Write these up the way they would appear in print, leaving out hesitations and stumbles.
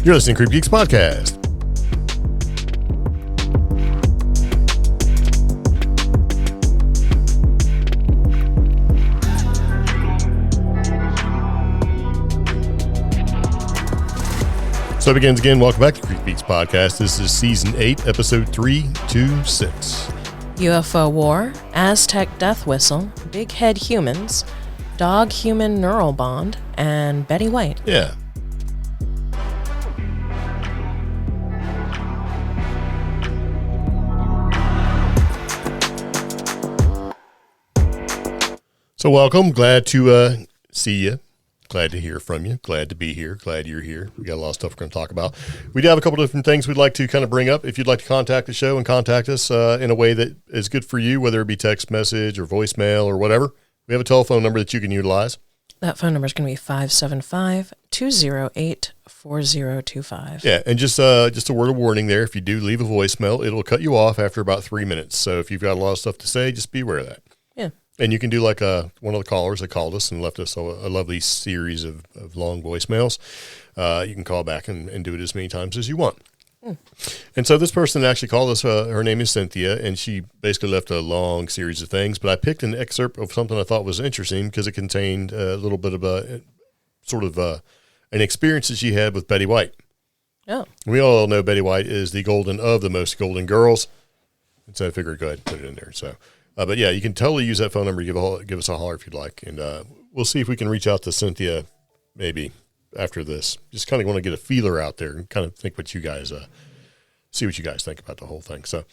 You're listening to CreepGeeks Podcast. So it begins again. Welcome back to CreepGeeks Podcast. This is Season 8, Episode 326. UFO War, Aztec Death Whistle, Big Head Humans, Dog-Human Neural Bond, and Betty White. Yeah. So welcome. Glad to see you. Glad to hear from you. Glad to be here. Glad you're here. We got a lot of stuff we're going to talk about. We do have a couple different things we'd like to kind of bring up. If you'd like to contact the show and contact us in a way that is good for you, whether it be text message or voicemail or whatever, we have a telephone number that you can utilize. That phone number is going to be 575-208-4025. Yeah, and just a word of warning there. If you do leave a voicemail, it'll cut you off after about 3 minutes. So if you've got a lot of stuff to say, just be aware of that. Yeah. And you can do like one of the callers that called us and left us a lovely series of long voicemails. You can call back and do it as many times as you want. Mm. And so this person actually called us. Her name is Cynthia, and she basically left a long series of things. But I picked an excerpt of something I thought was interesting because it contained a little bit of an experience that she had with Betty White. Oh. We all know Betty White is the golden of the most golden girls. And so I figured go ahead and put it in there. So. But yeah, you can totally use that phone number. Give us a holler if you'd like. And we'll see if we can reach out to Cynthia maybe after this. Just kind of want to get a feeler out there and kind of think what you guys, see what you guys think about the whole thing. So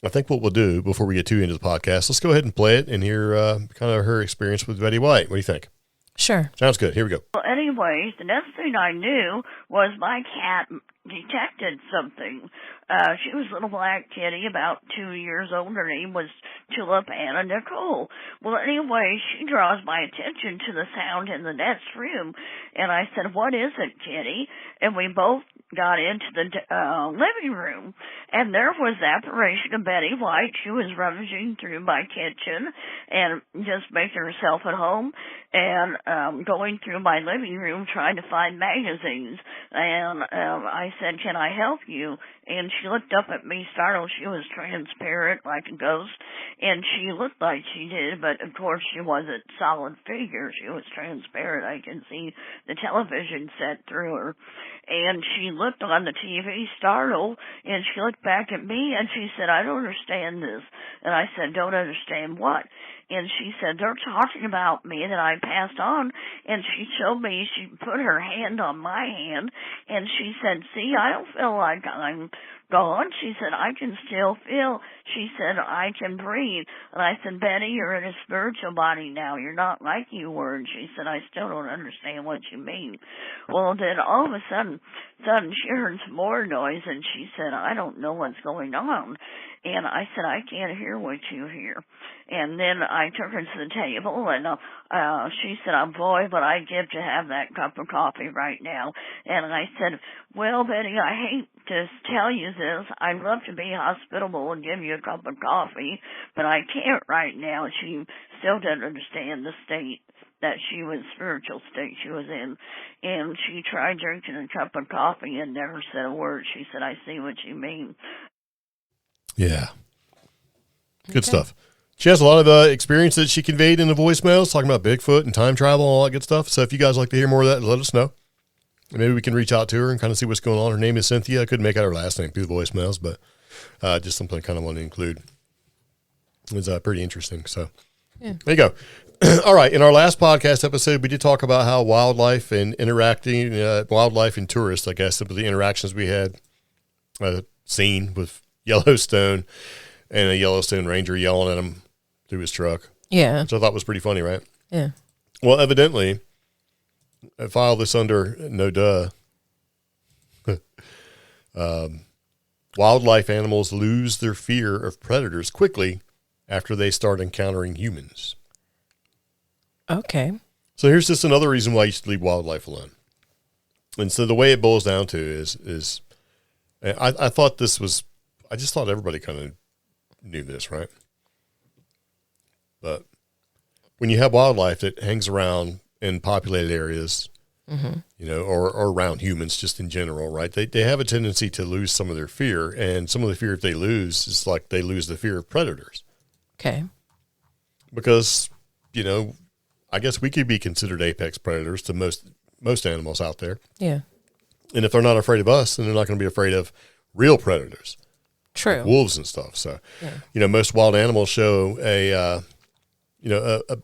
I think what we'll do before we get too into the podcast, let's go ahead and play it and hear kind of her experience with Betty White. What do you think? Sure. Sounds good. Here we go. Well, anyways, the next thing I knew was my cat detected something. She was a little black kitty, about 2 years old. Her name was Tulip Anna Nicole. Well, anyway, she draws my attention to the sound in the next room, and I said, "What is it, kitty?" And we both got into the living room, and there was the apparition of Betty White. She was rummaging through my kitchen and just making herself at home, and going through my living room trying to find magazines. And I said, "Can I help you?" And she looked up at me, startled. She was transparent like a ghost, and she looked like she did, but of course she wasn't solid figure. She was transparent. I can see the television set through her. And she looked on the TV, startled, and she looked back at me, and she said, "I don't understand this." And I said, "Don't understand what?" And she said, "They're talking about me," that I passed on. And she showed me, she put her hand on my hand, and she said, "See, I don't feel like I'm gone." She said, "I can still feel." She said, "I can breathe." And I said, "Betty, you're in a spiritual body now. You're not like you were." And she said, "I still don't understand what you mean." Well, then all of a sudden she heard some more noise, and she said, "I don't know what's going on." And I said, "I can't hear what you hear." And then I took her to the table, and she said, "Oh boy, but I'd give to have that cup of coffee right now." And I said, "Well, Betty, I hate to tell you this. I'd love to be hospitable and give you a cup of coffee, but I can't right now." She still didn't understand the state that she was, spiritual state she was in. And she tried drinking a cup of coffee and never said a word. She said, "I see what you mean." Yeah. Good stuff. She has a lot of experience that she conveyed in the voicemails, talking about Bigfoot and time travel and all that good stuff. So if you guys like to hear more of that, let us know. Maybe we can reach out to her and kind of see what's going on. Her name is Cynthia. I couldn't make out her last name through the voicemails, but just something I kind of want to include. It was pretty interesting. So There you go. All right. In our last podcast episode, we did talk about how wildlife and interacting, wildlife and tourists, I guess, some of the interactions we had seen with Yellowstone and a Yellowstone ranger yelling at him through his truck. Yeah. Which I thought was pretty funny, right? Yeah. Well, evidently, I filed this under no duh. Wildlife animals lose their fear of predators quickly after they start encountering humans. Okay. So here's just another reason why you should leave wildlife alone. And so the way it boils down to is I thought this was, I just thought everybody kind of knew this, right? But when you have wildlife that hangs around in populated areas, or around humans just in general, right? They have a tendency to lose some of their fear, and some of the fear if they lose is like they lose the fear of predators. Okay. Because, I guess we could be considered apex predators to most animals out there. Yeah. And if they're not afraid of us, then they're not going to be afraid of real predators. True. Like wolves and stuff. So, most wild animals show a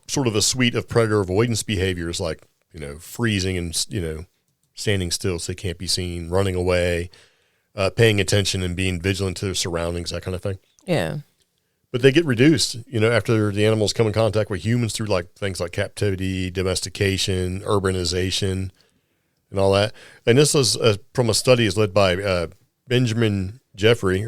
sort of a suite of predator avoidance behaviors like, freezing and, standing still so they can't be seen, running away, paying attention and being vigilant to their surroundings, that kind of thing. Yeah. But they get reduced, after the animals come in contact with humans through like things like captivity, domestication, urbanization, and all that. And this is from a study is led by Benjamin Joffrey,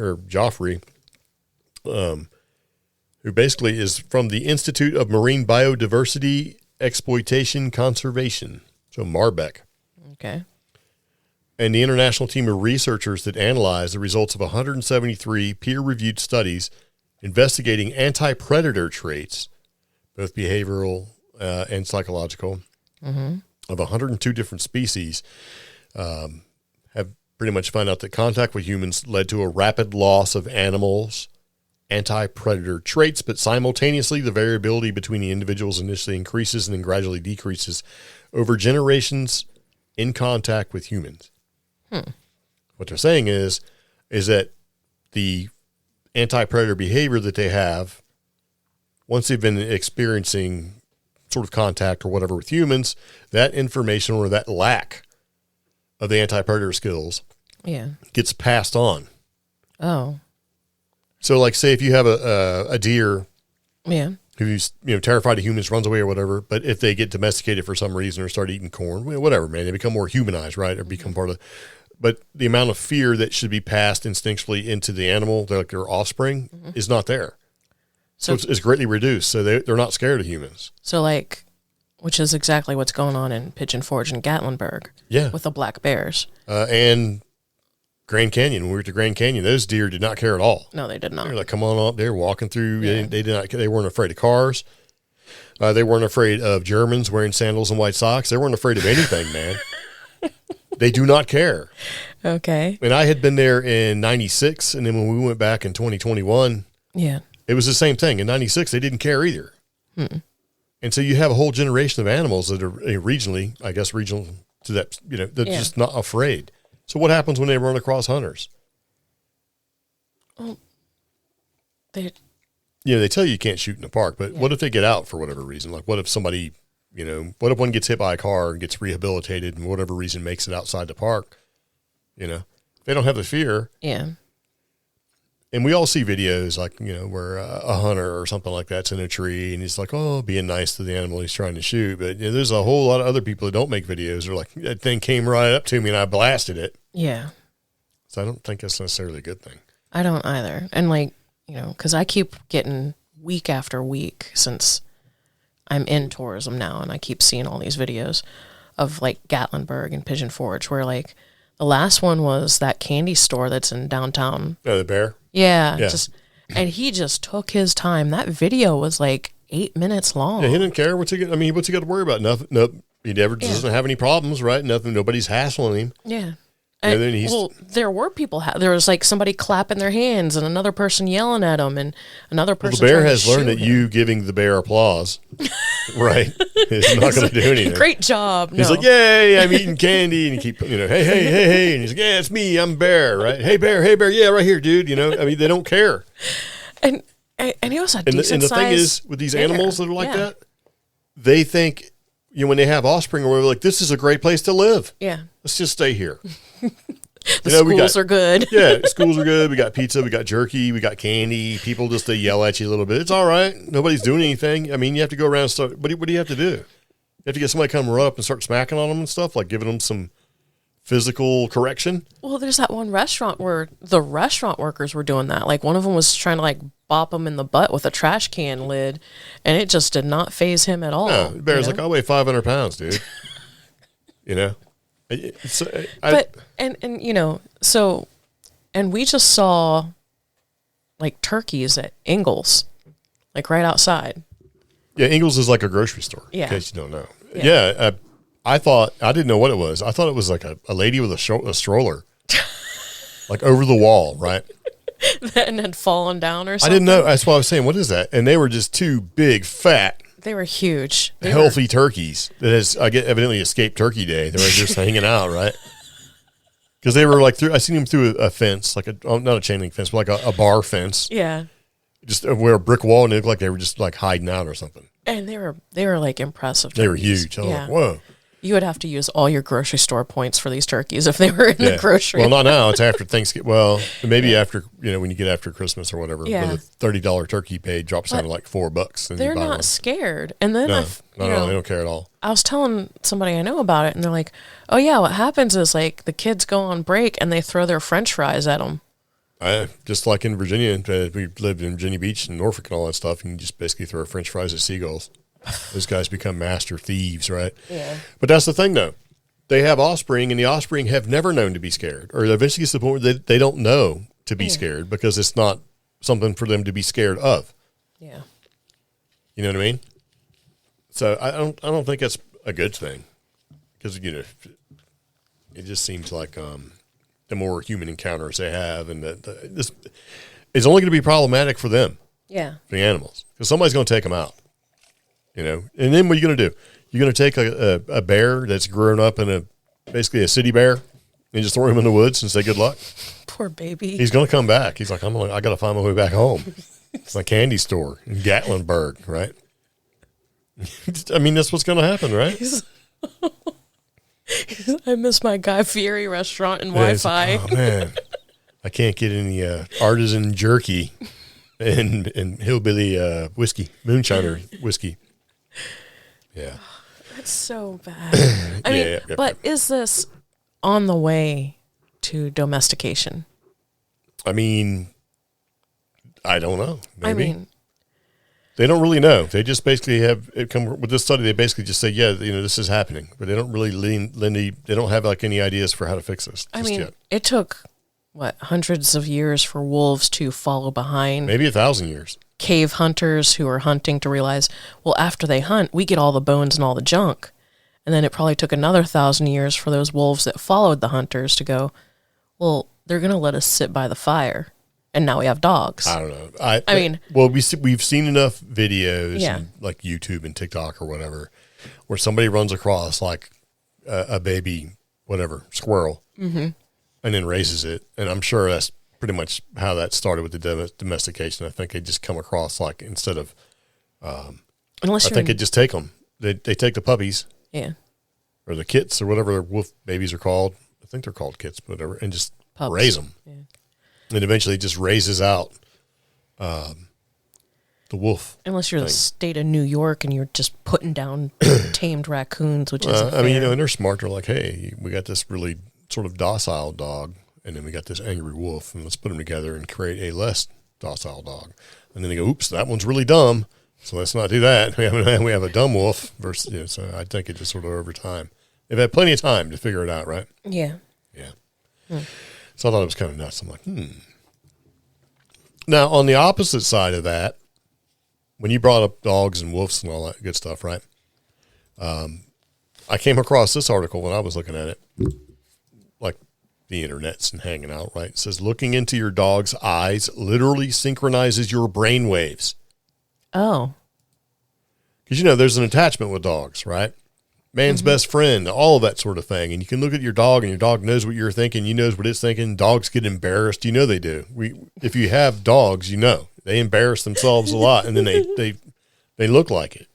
who basically is from the Institute of Marine Biodiversity Exploitation Conservation, so MARBEC. Okay. And the international team of researchers that analyzed the results of 173 peer-reviewed studies investigating anti-predator traits, both behavioral and psychological, of 102 different species, have pretty much found out that contact with humans led to a rapid loss of animals' anti-predator traits, but simultaneously the variability between the individuals initially increases and then gradually decreases over generations in contact with humans. What they're saying is that the anti-predator behavior that they have, once they've been experiencing sort of contact or whatever with humans, that information or that lack of the anti-predator skills gets passed on. Oh. So like say if you have a deer who's terrified of humans, runs away or whatever, but if they get domesticated for some reason or start eating corn, whatever, man, they become more humanized, right? Or become part of but the amount of fear that should be passed instinctually into the animal, their offspring, is not there. So it's greatly reduced. So they're not scared of humans. So which is exactly what's going on in Pigeon Forge and Gatlinburg. Yeah. With the black bears. And Grand Canyon, when we were at the Grand Canyon, those deer did not care at all. No, they did not. They're like, come on up. They're walking through. Yeah. They weren't afraid of cars. They weren't afraid of Germans wearing sandals and white socks. They weren't afraid of anything, man. They do not care. Okay. And I had been there in 96, and then when we went back in 2021, it was the same thing. In 96, they didn't care either. And so you have a whole generation of animals that are regional to that, they're just not afraid. So what happens when they run across hunters? Well, they tell you can't shoot in the park, but what if they get out for whatever reason? Like what if somebody, what if one gets hit by a car and gets rehabilitated and for whatever reason makes it outside the park? They don't have the fear. Yeah. And we all see videos like, where a hunter or something like that's in a tree and he's like, being nice to the animal he's trying to shoot. But there's a whole lot of other people that don't make videos. They're like, that thing came right up to me and I blasted it. Yeah. So I don't think that's necessarily a good thing. I don't either. And because I keep getting week after week since I'm in tourism now and I keep seeing all these videos of Gatlinburg and Pigeon Forge where the last one was that candy store that's in downtown. Oh, the bear? Yeah. And he just took his time. That video was 8 minutes long. Yeah, he didn't care. What's he got to worry about? Nothing. Nope. He never doesn't have any problems, right? Nothing. Nobody's hassling him. Yeah. And then there were people. There was somebody clapping their hands and another person yelling at him and another person. The bear has learned that you giving the bear applause, right, is not going to do anything. Great job. He's like, yay, I'm eating candy, and you keep, hey, and he's like, yeah, it's me, I'm bear, right? Hey bear, yeah, right here, dude. They don't care. And he was a decent size. And the thing is, with these animals that are like that, they think. When they have offspring, or whatever, this is a great place to live. Yeah. Let's just stay here. Schools are good. Yeah, schools are good. We got pizza, we got jerky, we got candy. People just, they yell at you a little bit. It's all right. Nobody's doing anything. You have to go around and start, what do you have to do? You have to get somebody to come run up and start smacking on them and stuff, giving them some physical correction. Well, there's that one restaurant where the restaurant workers were doing that. One of them was trying to bop him in the butt with a trash can lid, and it just did not faze him at all. No, the bear's I weigh 500 pounds, dude. And we just saw turkeys at Ingles, right outside. Yeah, Ingles is like a grocery store. Yeah. In case you don't know. Yeah, I didn't know what it was. I thought it was like a lady with a stroller, like over the wall, right? And had fallen down or something. I didn't know. That's what I was saying. What is that? And they were just two big, fat. They were huge. Healthy turkeys that has, evidently escaped Turkey Day. They were just hanging out, right? Because they were like I seen them through a fence, like not a chain link fence, but like a bar fence. Yeah. Just where a brick wall, and it looked like they were just like hiding out or something. And they were like impressive turkeys. They were huge. I was like, whoa. You would have to use all your grocery store points for these turkeys if they were in the grocery. Well, not now. It's after Thanksgiving. Well, maybe after, when you get after Christmas or whatever. Yeah. With a $30 turkey paid drops down to like $4. And they're not scared. And then no, they don't care at all. I was telling somebody I know about it, and they're like, oh, yeah, what happens is like the kids go on break and they throw their French fries at them. Just like in Virginia, we lived in Virginia Beach and Norfolk and all that stuff, and you just basically throw French fries at seagulls. Those guys become master thieves, right? Yeah. But that's the thing, though. They have offspring, and the offspring have never known to be scared, or eventually gets to the point where they don't know to be scared because it's not something for them to be scared of. Yeah. You know what I mean? So I don't think that's a good thing, because it just seems like the more human encounters they have, and this is only going to be problematic for them. Yeah. For the animals, because somebody's going to take them out. And then what are you going to do? You're going to take a bear that's grown up in basically a city bear and just throw him in the woods and say good luck? Poor baby. He's going to come back. He's like, I got to find my way back home. It's my candy store in Gatlinburg, right? I mean, that's what's going to happen, right? I miss my Guy Fieri restaurant and Wi-Fi. Like, oh, man. I can't get any artisan jerky and hillbilly whiskey, moonshiner whiskey. Yeah. That's so bad. I mean, but is this on the way to domestication? I mean, I don't know. Maybe. They don't really know. They just basically have it come with this study. They basically just say, this is happening, but they don't really they don't have like any ideas for how to fix this just yet. It took hundreds of years for wolves to follow behind. Maybe 1,000 years. Cave hunters who are hunting to realize, well, after they hunt, we get all the bones and all the junk. And then it probably took another 1,000 years for those wolves that followed the hunters to go, well, they're going to let us sit by the fire. And now we have dogs. I don't know. I mean, well, we've seen enough videos, on, like YouTube and TikTok or whatever, where somebody runs across like a baby, squirrel, and then raises it. And I'm sure that's pretty much how that started with the domestication. I think they just come across like instead of, I think they just take them. They take the puppies, or the kits or whatever their wolf babies are called. I think they're called kits, but whatever, and just raise them. Yeah. And eventually just raises out the wolf. Unless you're the state of New York and you're just putting down tamed raccoons, which is I mean, and they're smart. They're like, hey, we got this really sort of docile dog, and then we got this angry wolf, and let's put them together and create a less docile dog. And then they go, oops, that one's really dumb, so let's not do that. We have a dumb wolf versus. So I think it just sort of over time. They've had plenty of time to figure it out, right? Yeah. Yeah. So I thought it was kind of nuts. I'm like, Now, on the opposite side of that, when you brought up dogs and wolves and all that good stuff, right? I came across this article when I was looking at it, like the internet's and hanging out, right? It says, looking into your dog's eyes literally synchronizes your brain waves. Oh. Because, there's an attachment with dogs, right? Man's best friend, all of that sort of thing. And you can look at your dog, and your dog knows what you're thinking. You knows what it's thinking. Dogs get embarrassed. They do. If you have dogs, they embarrass themselves a lot, and then they look like it.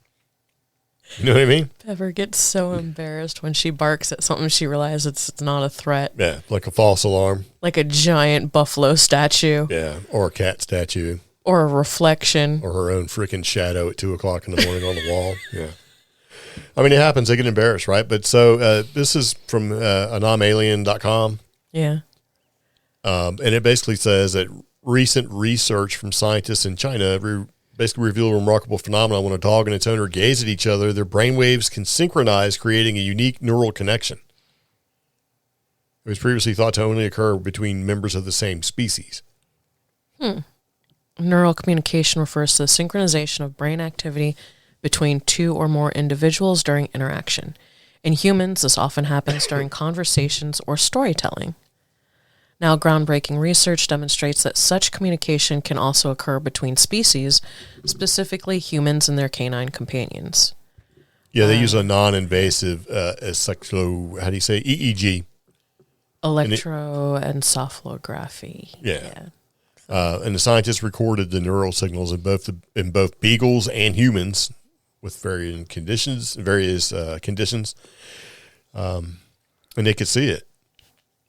You know what I mean? Pepper gets so embarrassed when she barks at something she realizes it's not a threat. Yeah, like a false alarm. Like a giant buffalo statue. Yeah, or a cat statue. Or a reflection. Or her own freaking shadow at 2:00 in the morning on the wall. Yeah. I mean, it happens. They get embarrassed, right? But so this is from anomalous.com. Yeah. And it basically says that recent research from scientists in China basically revealed a remarkable phenomenon. When a dog and its owner gaze at each other, their brainwaves can synchronize, creating a unique neural connection. It was previously thought to only occur between members of the same species. Neural communication refers to the synchronization of brain activity between two or more individuals during interaction. In humans, this often happens during conversations or storytelling. Now, groundbreaking research demonstrates that such communication can also occur between species, specifically humans and their canine companions. Yeah, they use a non-invasive how do you say, EEG. Electroencephalography. Yeah. And the scientists recorded the neural signals in both beagles and humans with various conditions, and they could see it.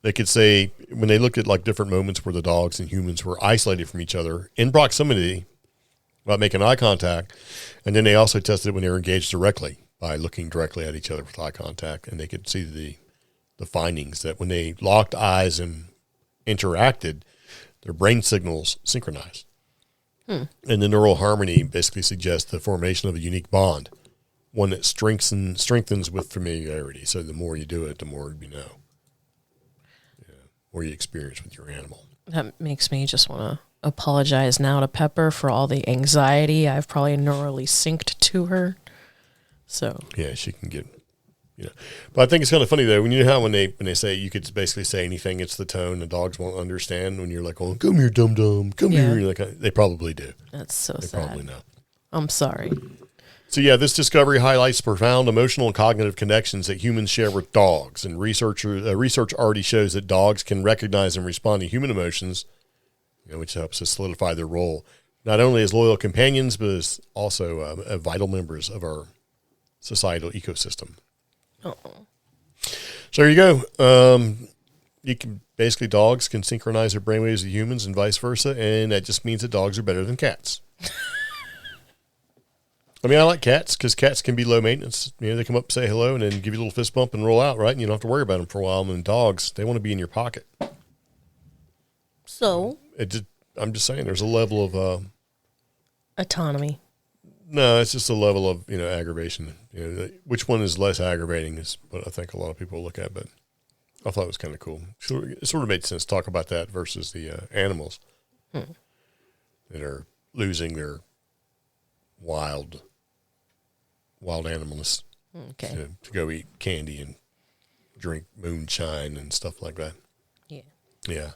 They could say, when they looked at like different moments where the dogs and humans were isolated from each other in proximity without making eye contact, and then they also tested when they were engaged directly by looking directly at each other with eye contact, and they could see the findings that when they locked eyes and interacted, their brain signals synchronized. And the neural harmony basically suggests the formation of a unique bond, one that strengthens with familiarity. So the more you do it, the more you know, more you experience with your animal. That makes me just want to apologize now to Pepper for all the anxiety I've probably neurally synced to her. So yeah, she can get, But I think it's kind of funny though, when you know how when they say you could basically say anything, it's the tone. The dogs won't understand when you're like, "Oh, come here, dum dum, come here." You're like, they probably do. That's so sad. They probably know. I'm sorry. So yeah, this discovery highlights profound emotional and cognitive connections that humans share with dogs, and research already shows that dogs can recognize and respond to human emotions, which helps us solidify their role not only as loyal companions but as also vital members of our societal ecosystem. Oh. So there you go. You can basically dogs can synchronize their brainwaves with humans and vice versa, and that just means that dogs are better than cats. I mean, I like cats because cats can be low maintenance. They come up, say hello, and then give you a little fist bump and roll out, right? And you don't have to worry about them for a while. And dogs, they want to be in your pocket. So I'm just saying, there's a level of autonomy. No, it's just a level of aggravation. Which one is less aggravating is what I think a lot of people look at. But I thought it was kind of cool. It sort of made sense to talk about that versus the animals that are losing their wild animalness to go eat candy and drink moonshine and stuff like that. Yeah.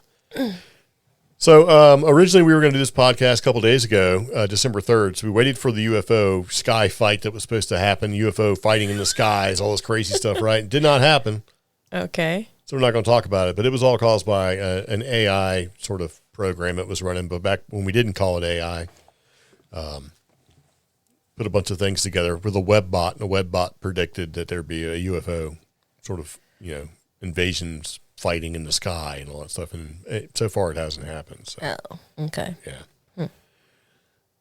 So originally we were going to do this podcast a couple days ago, December 3rd. So we waited for the UFO sky fight that was supposed to happen, UFO fighting in the skies, all this crazy stuff, right? It did not happen. Okay. So we're not going to talk about it, but it was all caused by an AI sort of program that was running. But back when we didn't call it AI, put a bunch of things together with a web bot, and the web bot predicted that there'd be a UFO sort of, invasions fighting in the sky and all that stuff. And so far it hasn't happened. So. Oh, okay. Yeah.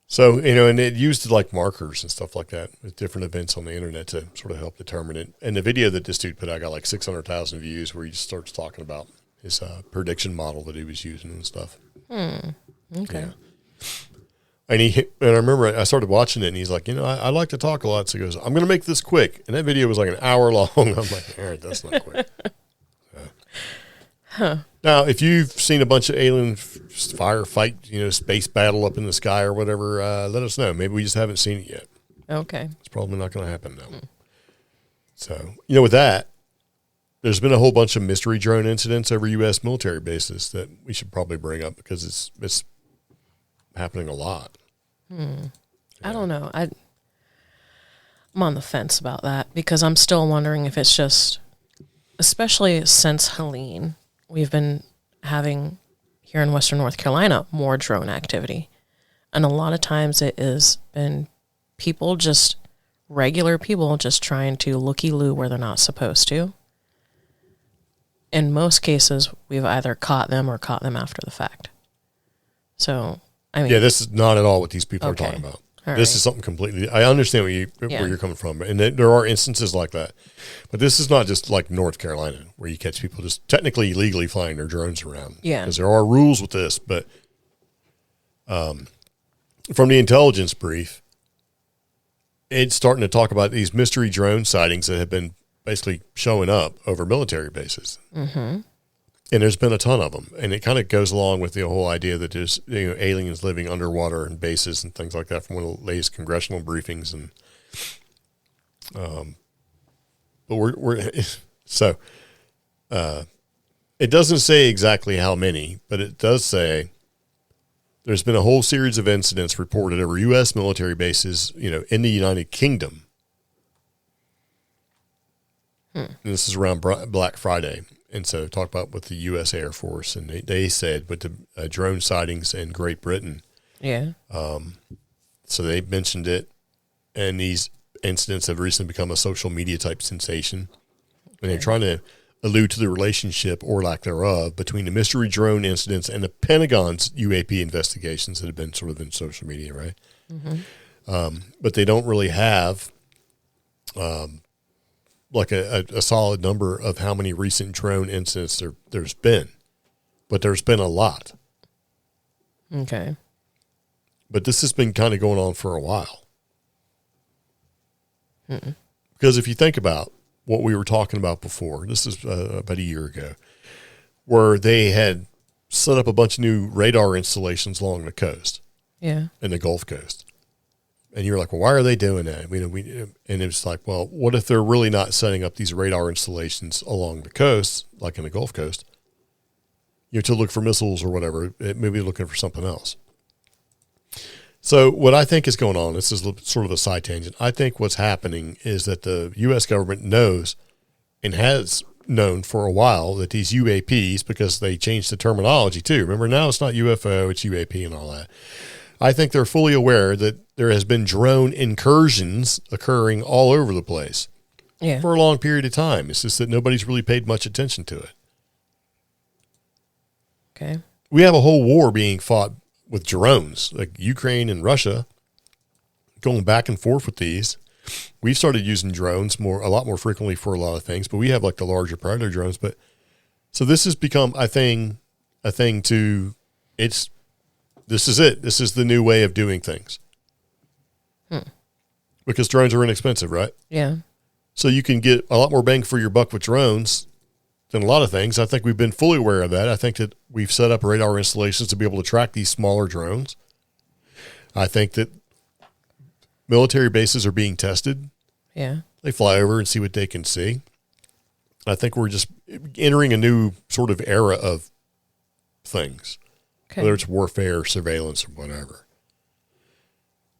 So, and it used like markers and stuff like that with different events on the internet to sort of help determine it. And the video that this dude put out got like 600,000 views where he just starts talking about his prediction model that he was using and stuff. Okay. Yeah. And I remember I started watching it and he's like, I like to talk a lot. So he goes, I'm going to make this quick. And that video was like an hour long. I'm like, all right, that's not quick. Now, if you've seen a bunch of alien firefight, space battle up in the sky or whatever, let us know. Maybe we just haven't seen it yet. Okay. It's probably not going to happen now. So, with that, there's been a whole bunch of mystery drone incidents over U.S. military bases that we should probably bring up because it's happening a lot. I don't know. I'm on the fence about that because I'm still wondering if it's just, especially since Helene, we've been having here in Western North Carolina more drone activity. And a lot of times it has been regular people just trying to looky-loo where they're not supposed to. In most cases, we've either caught them or caught them after the fact. So, I mean... Yeah, this is not at all what these people are talking about. This is something completely... I understand where you're coming from, and there are instances like that. But this is not just like North Carolina, where you catch people just technically illegally flying their drones around. Yeah. Because there are rules with this, but from the intelligence brief, it's starting to talk about these mystery drone sightings that have been basically showing up over military bases. Mm-hmm. And there's been a ton of them. And it kind of goes along with the whole idea that there's aliens living underwater in bases and things like that from one of the latest congressional briefings. And but we're so it doesn't say exactly how many, but it does say there's been a whole series of incidents reported over U.S. military bases, in the United Kingdom. And this is around Black Friday. And so talk about with the U.S. Air Force, and they said with the drone sightings in Great Britain. Yeah. So they mentioned it, and these incidents have recently become a social media type sensation. And they're trying to allude to the relationship or lack thereof between the mystery drone incidents and the Pentagon's UAP investigations that have been sort of in social media, right? Mm-hmm. But they don't really have like a solid number of how many recent drone incidents there's been. But there's been a lot. Okay. But this has been kind of going on for a while. Because if you think about what we were talking about before, this is about a year ago, where they had set up a bunch of new radar installations along the coast. Yeah. In the Gulf Coast. And you're like, well, why are they doing that? And it's like, well, what if they're really not setting up these radar installations along the coast, like in the Gulf Coast, to look for missiles or whatever, maybe looking for something else. So what I think is going on, this is sort of a side tangent. I think what's happening is that the U.S. government knows and has known for a while that these UAPs, because they changed the terminology too. Remember, now it's not UFO, it's UAP and all that. I think they're fully aware that there has been drone incursions occurring all over the place for a long period of time. It's just that nobody's really paid much attention to it. Okay. We have a whole war being fought with drones, like Ukraine and Russia, going back and forth with these. We've started using drones a lot more frequently for a lot of things, but we have like the larger Predator drones. But so this has become a thing this is it. This is the new way of doing things. Because drones are inexpensive, right? Yeah. So you can get a lot more bang for your buck with drones than a lot of things. I think we've been fully aware of that. I think that we've set up radar installations to be able to track these smaller drones. I think that military bases are being tested. Yeah. They fly over and see what they can see. I think we're just entering a new sort of era of things. Okay. Whether it's warfare, surveillance, or whatever.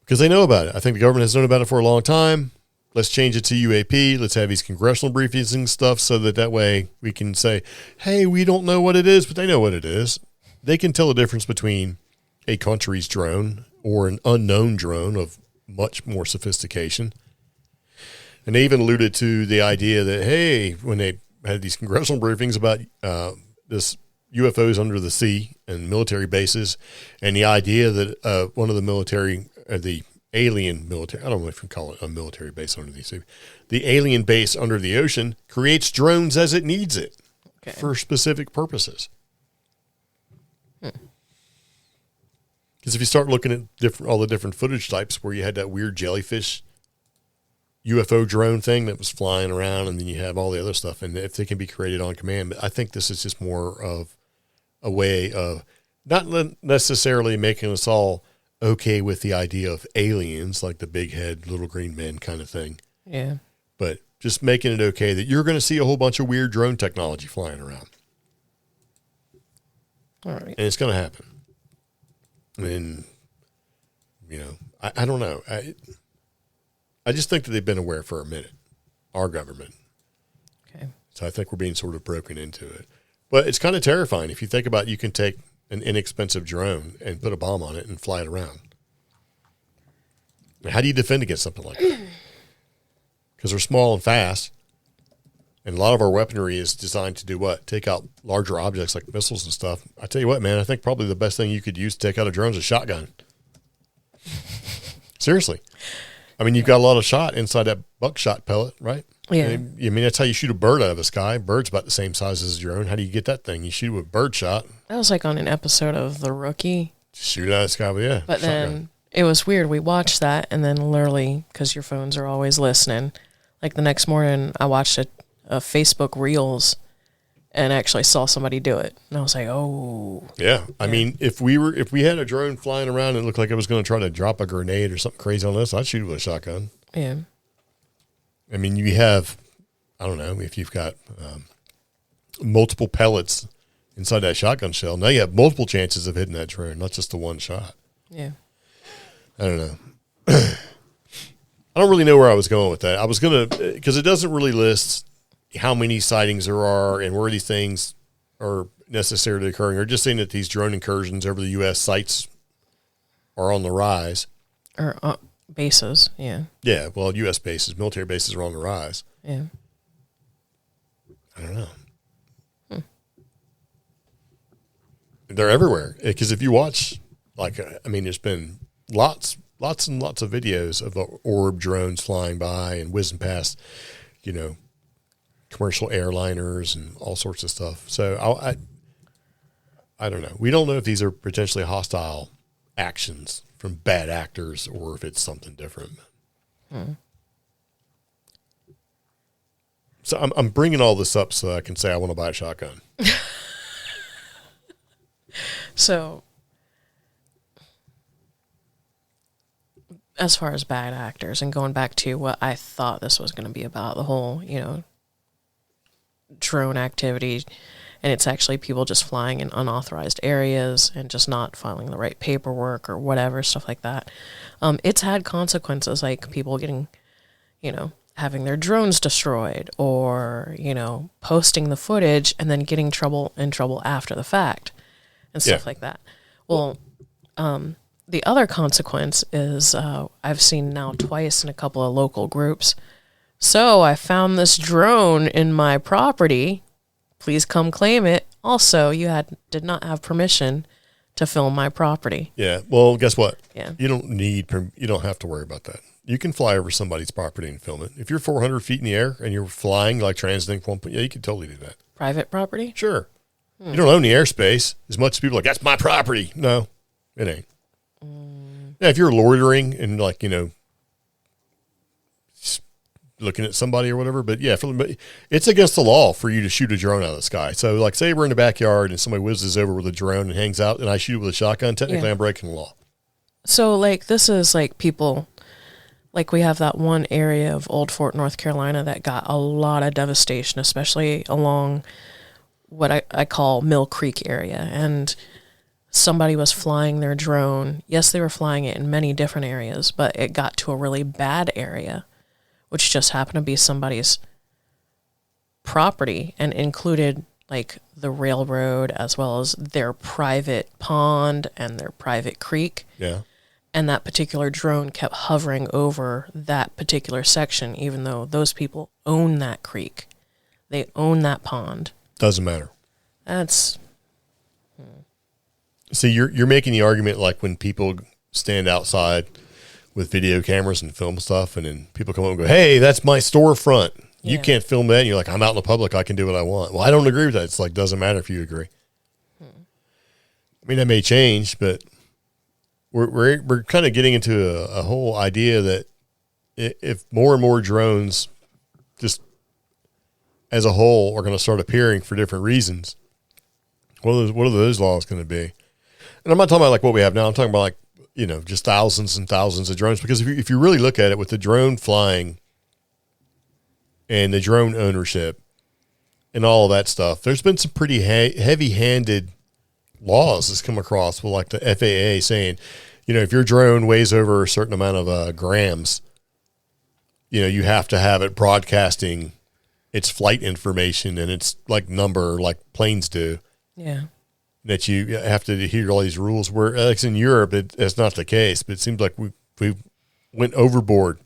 Because they know about it. I think the government has known about it for a long time. Let's change it to UAP. Let's have these congressional briefings and stuff so that way we can say, hey, we don't know what it is, but they know what it is. They can tell the difference between a country's drone or an unknown drone of much more sophistication. And they even alluded to the idea that, hey, when they had these congressional briefings about this UFOs under the sea and military bases, and the idea that one of the military, the alien military, I don't know if you can call it a military base under the sea, the alien base under the ocean creates drones as it needs it for specific purposes. Because if you start looking at all the different footage types where you had that weird jellyfish UFO drone thing that was flying around, and then you have all the other stuff, and if they can be created on command. But I think this is just more of a way of not necessarily making us all okay with the idea of aliens, like the big head, little green men kind of thing. Yeah. But just making it okay that you're going to see a whole bunch of weird drone technology flying around. All right. And it's going to happen. And, I don't know. I just think that they've been aware for a minute, our government. Okay. So I think we're being sort of broken into it. But it's kind of terrifying. If you think about it, you can take an inexpensive drone and put a bomb on it and fly it around. Now, how do you defend against something like that? Because they're small and fast. And a lot of our weaponry is designed to do what? Take out larger objects like missiles and stuff. I tell you what, man, I think probably the best thing you could use to take out a drone is a shotgun. Seriously. I mean, you've got a lot of shot inside that buckshot pellet, right? Yeah. I mean, that's how you shoot a bird out of the sky. Bird's about the same size as a drone. How do you get that thing? You shoot with bird shot. That was like on an episode of The Rookie. Shoot it out of the sky with, yeah. But then it was weird. We watched that, and then literally, because your phones are always listening, like the next morning, I watched a Facebook Reels and actually saw somebody do it. And I was like, oh. Yeah. I mean, if we had a drone flying around and it looked like it was going to try to drop a grenade or something crazy on us, I'd shoot it with a shotgun. Yeah. I mean, you have I don't know, if you've got multiple pellets inside that shotgun shell, now you have multiple chances of hitting that drone, not just the one shot. Yeah. I don't know. I don't really know where I was going with that. I was going to, because it doesn't really list how many sightings there are and where these things are necessarily occurring, or just saying that these drone incursions over the U.S. sites are on the rise. Or bases, yeah. Yeah, well, U.S. bases, military bases are on the rise. Yeah. I don't know. They're everywhere. Because if you watch, there's been lots and lots of videos of orb drones flying by and whizzing past, commercial airliners and all sorts of stuff. So I don't know. We don't know if these are potentially hostile actions from bad actors or if it's something different. So I'm bringing all this up so I can say I want to buy a shotgun. So, as far as bad actors, and going back to what I thought this was going to be about, the whole, drone activity, and it's actually people just flying in unauthorized areas and just not filing the right paperwork or whatever, stuff like that. It's had consequences, like people getting, having their drones destroyed, or, posting the footage and then getting in trouble after the fact and stuff like that. Well, the other consequence is I've seen now twice in a couple of local groups. So I found this drone in my property. Please come claim it. Also, did not have permission to film my property. Yeah. Well, guess what? Yeah. You don't have to worry about that. You can fly over somebody's property and film it. If you're 400 feet in the air and you're flying like Translink 1, you can totally do that. Private property? Sure. You don't own the airspace as much as people are like, that's my property. No, it ain't. Yeah, if you're loitering and looking at somebody or whatever, but yeah, it's against the law for you to shoot a drone out of the sky. So like say we're in the backyard and somebody whizzes over with a drone and hangs out and I shoot it with a shotgun, technically I'm breaking the law. So this is people, we have that one area of Old Fort, North Carolina that got a lot of devastation, especially along what I call Mill Creek area. And somebody was flying their drone. Yes, they were flying it in many different areas, but it got to a really bad area, which just happened to be somebody's property and included the railroad as well as their private pond and their private creek. Yeah. And that particular drone kept hovering over that particular section, even though those people own that creek. They own that pond. Doesn't matter. That's... See, you're making the argument like when people stand outside with video cameras and film stuff, and then people come up and go, hey, that's my storefront. You can't film that. And you're like, I'm out in the public. I can do what I want. Well, I don't agree with that. It's doesn't matter if you agree. I mean, that may change, but we're kind of getting into a whole idea that if more and more drones just as a whole are going to start appearing for different reasons, what are those laws going to be? And I'm not talking about what we have now. I'm talking about just thousands and thousands of drones, because if you really look at it with the drone flying and the drone ownership and all of that stuff, there's been some pretty heavy-handed laws that's come across with the FAA saying, if your drone weighs over a certain amount of grams, you have to have it broadcasting its flight information and its number like planes do. Yeah. That you have to adhere to all these rules. Where in Europe, it's not the case, but it seems like we went overboard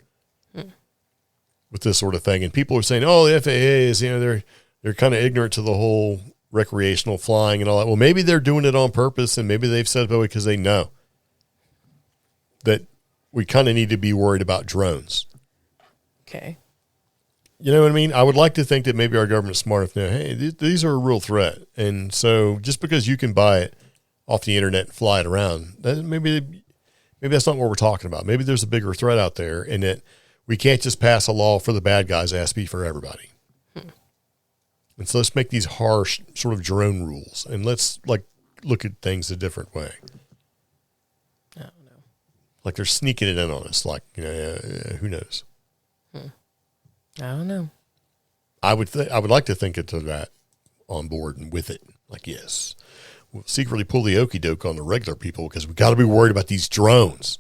with this sort of thing. And people are saying, "Oh, the FAA is they're kind of ignorant to the whole recreational flying and all that." Well, maybe they're doing it on purpose, and maybe they've said it because they know that we kind of need to be worried about drones. Okay. You know what I mean? I would like to think that maybe our government's smart enough to know, hey, these are a real threat. And so just because you can buy it off the internet and fly it around, maybe that's not what we're talking about. Maybe there's a bigger threat out there, and that we can't just pass a law for the bad guys. It has to be for everybody. And so let's make these harsh sort of drone rules, and let's look at things a different way. I don't know. Like they're sneaking it in on us. Who knows? I don't know. I would like to think it's that on board and with it. Like, yes, we'll secretly pull the okie doke on the regular people because we got to be worried about these drones.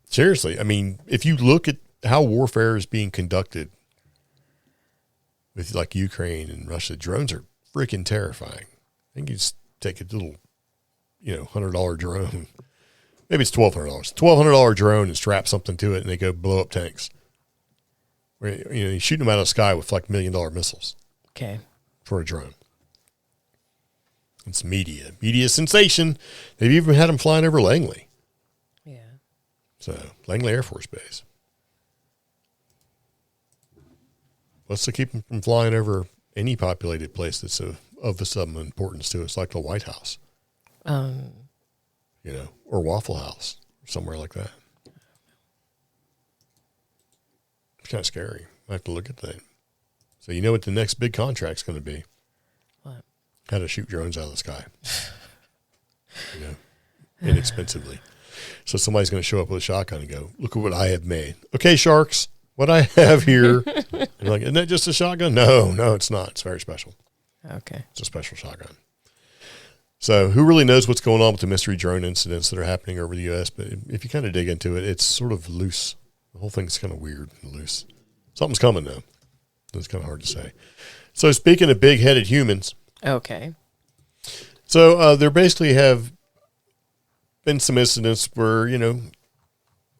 Seriously, I mean, if you look at how warfare is being conducted with like Ukraine and Russia, drones are freaking terrifying. I think you just take a little, $100 drone. Maybe it's $1,200. $1,200 drone and strap something to it and they go blow up tanks. You're shooting them out of the sky with like $1 million missiles. Okay. For a drone. It's media sensation. They've even had them flying over Langley. Yeah. So, Langley Air Force Base. What's to keep them from flying over any populated place that's of some importance to us, like the White House? Or Waffle House, or somewhere like that. It's kind of scary. I have to look at that. So you know what the next big contract's going to be? What? How to shoot drones out of the sky. Inexpensively. So somebody's going to show up with a shotgun and go, look at what I have made. Okay, sharks, what I have here. And like, isn't that just a shotgun? No, it's not. It's very special. Okay. It's a special shotgun. So who really knows what's going on with the mystery drone incidents that are happening over the U.S., but if you kind of dig into it, it's sort of loose. The whole thing's kind of weird and loose. Something's coming, though. It's kind of hard to say. So speaking of big-headed humans. Okay. So there basically have been some incidents where,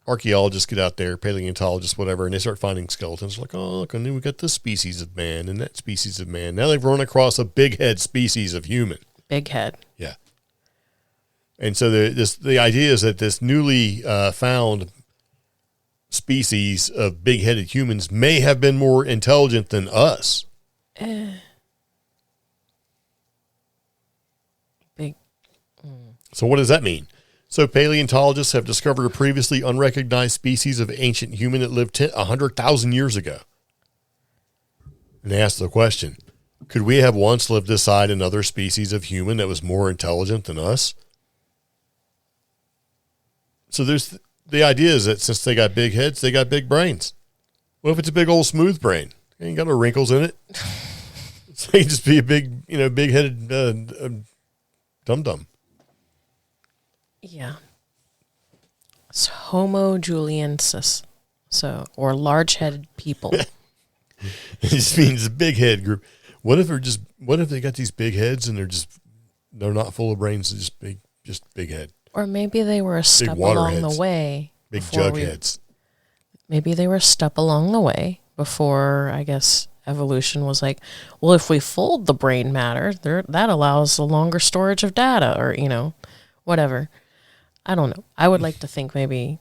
archaeologists get out there, paleontologists, whatever, and they start finding skeletons. Like, oh, look, and then we got this species of man and that species of man. Now they've run across a big-head species of human. Big head. Yeah. And so the idea is that this newly found species of big-headed humans may have been more intelligent than us. Big. So what does that mean? So paleontologists have discovered a previously unrecognized species of ancient human that lived 100,000 years ago. And they asked the question, could we have once lived beside another species of human that was more intelligent than us? So the idea is that since they got big heads, they got big brains. What if it's a big old smooth brain? It ain't got no wrinkles in it. So you just be a big, big-headed dum-dum. Yeah. It's Homo juliensis. So, or large-headed people. It just means a big head group. What if they got these big heads and they're not full of brains, just big head. Or maybe they were a step along the way. Big jug heads. Maybe they were a step along the way before, I guess, evolution was like, well, if we fold the brain matter, that allows a longer storage of data or, whatever. I don't know. I would like to think maybe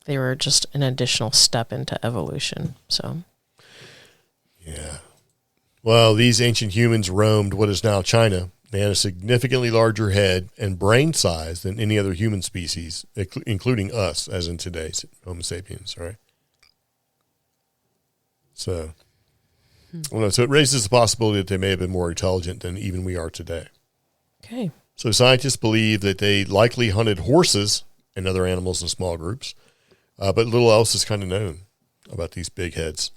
they were just an additional step into evolution. So. Yeah. Well, these ancient humans roamed what is now China. They had a significantly larger head and brain size than any other human species, including us, as in today's Homo sapiens, right? So, so it raises the possibility that they may have been more intelligent than even we are today. Okay. So scientists believe that they likely hunted horses and other animals in small groups, but little else is kind of known about these big heads,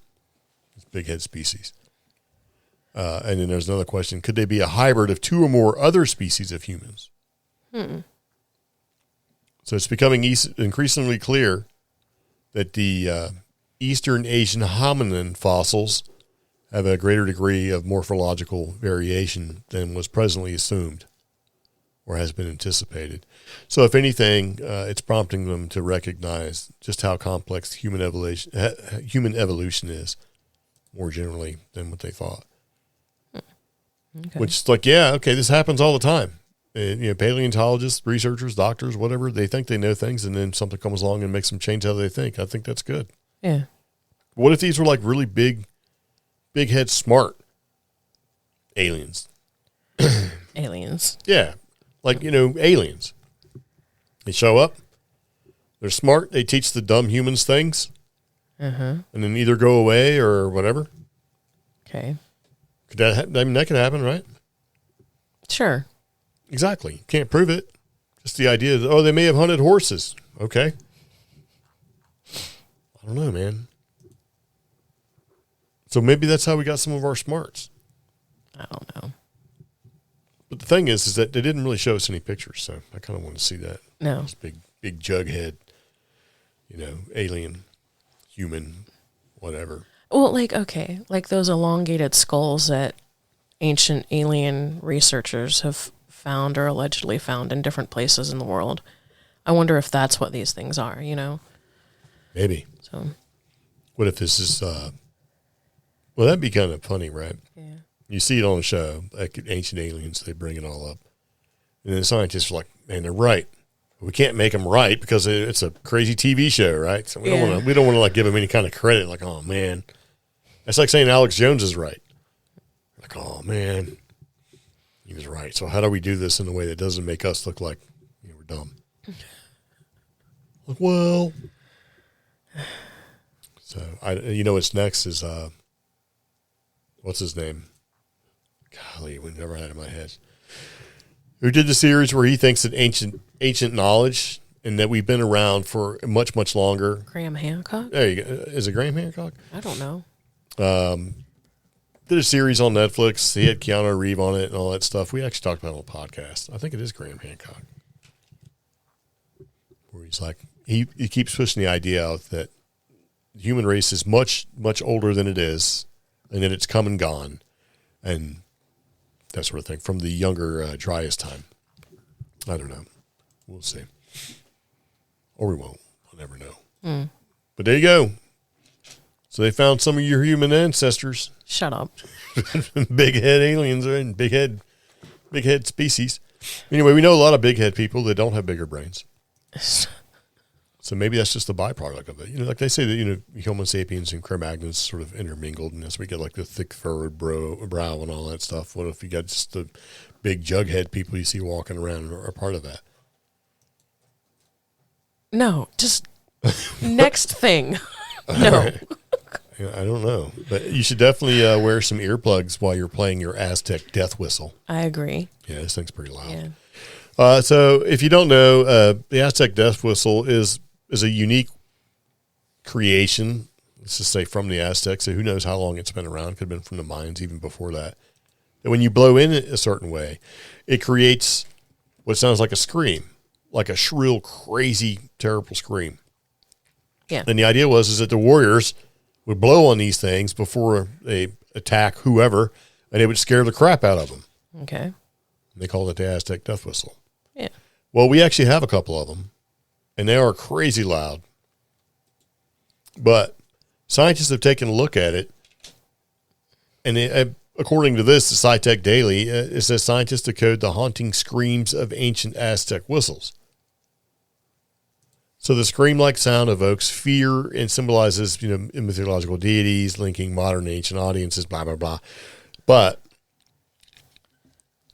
these big head species. And then there's another question. Could they be a hybrid of two or more other species of humans? So it's becoming increasingly clear that the Eastern Asian hominin fossils have a greater degree of morphological variation than was presently assumed or has been anticipated. So if anything, it's prompting them to recognize just how complex human evolution is more generally than what they thought. Okay. Which is like, this happens all the time. Paleontologists, researchers, doctors, whatever, they think they know things, and then something comes along and makes them change how they think. I think that's good. Yeah. What if these were like really big head smart aliens? Aliens. Yeah. Like, aliens. They show up. They're smart. They teach the dumb humans things. And then either go away or whatever. Okay. That could happen, right? Sure. Exactly. Can't prove it. Just the idea that, they may have hunted horses. Okay. I don't know, man. So maybe that's how we got some of our smarts. I don't know. But the thing is that they didn't really show us any pictures, so I kind of want to see that. No. This big jughead, alien, human, whatever. Well, okay, those elongated skulls that ancient alien researchers have found or allegedly found in different places in the world. I wonder if that's what these things are, Maybe. So, what if this is, well, that'd be kind of funny, right? yeah. You see it on the show, like Ancient Aliens, they bring it all up. And then the scientists are like, man, they're right. We can't make them right because it's a crazy TV show, right? So we don't want to give them any kind of credit. Like, oh man, that's like saying Alex Jones is right. Like, oh man, he was right. So how do we do this in a way that doesn't make us look like we're dumb? Like, well, so what's next is what's his name? Golly, it went never out of my head. Who did the series where he thinks that ancient knowledge and that we've been around for much, much longer. Graham Hancock? There you go. Is it Graham Hancock? I don't know. Did a series on Netflix. He had Keanu Reeves on it and all that stuff. We actually talked about it on a podcast. I think it is Graham Hancock. Where he's like, he keeps pushing the idea out that the human race is much, much older than it is and that it's come and gone. And that sort of thing from the younger Dryas time. I don't know. We'll see. Or we won't. We'll never know. But there you go. So they found some of your human ancestors. Shut up. Big head aliens and big head species. Anyway, we know a lot of big head people that don't have bigger brains. So maybe that's just the byproduct of it. Like they say that, Homo sapiens and Cro-Magnons sort of intermingled, and as we get like the thick furrowed brow and all that stuff, what if you got just the big jughead people you see walking around are part of that? No, just next thing. No. Right. I don't know. But you should definitely wear some earplugs while you're playing your Aztec death whistle. I agree. Yeah, this thing's pretty loud. Yeah. So if you don't know, the Aztec death whistle is a unique creation, let's just say from the Aztecs. So who knows how long it's been around. Could have been from the Mayans even before that. And when you blow in it a certain way, it creates what sounds like a scream, like a shrill, crazy, terrible scream. Yeah. And the idea is that the warriors would blow on these things before they attack whoever, and it would scare the crap out of them. Okay. They called it the Aztec death whistle. Yeah. Well, we actually have a couple of them, and they are crazy loud. But scientists have taken a look at it, and according to this, the SciTech Daily, it says scientists decode the haunting screams of ancient Aztec whistles. So the scream-like sound evokes fear and symbolizes, mythological deities, linking modern ancient audiences, blah, blah, blah. But